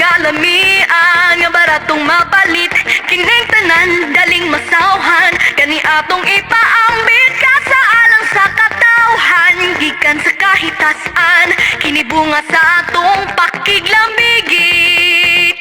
nga lamian, nga baratong mabalit, kining tanan daling masawhan, kani atong ipaambit ka sa alang sa katawhan, gikan sa kahitasan, kinibunga sa atong pakiglamigit.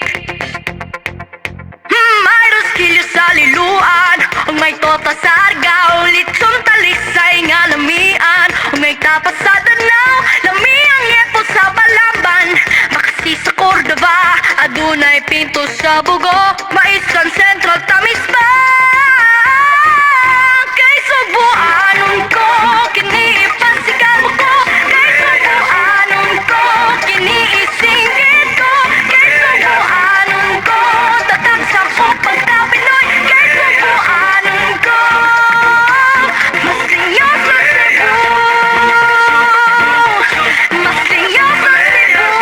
Mayro's kilyo sa liluan, ug may tota sa argaw, litson talisay nga lamian, ug may tapas sa danaw, lamiang yepo sa Balamban, makasi sa Cordova, adunay pinto sa Bugo, Maistan Central tamis ba? Kay subuanon ko, kini ipasigaw ko, kay subuanon ko, kini isinggit ko, kay subuanon ko, tatag sa ko pagka-Pinoy, kay subuanon ko, mas sinyo sa Cebu, mas sinyo sa Cebu.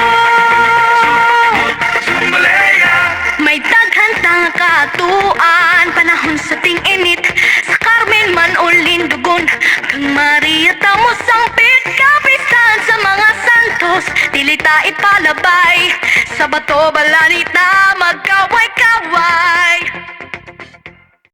May daghan tang katuan, panahon sa ting-init, sa Carmen man o Lindugon, kang Maria tamo sangpit, kapisan sa mga santos, dili ta ipalabay, sa bato balanita magkaway-kaway.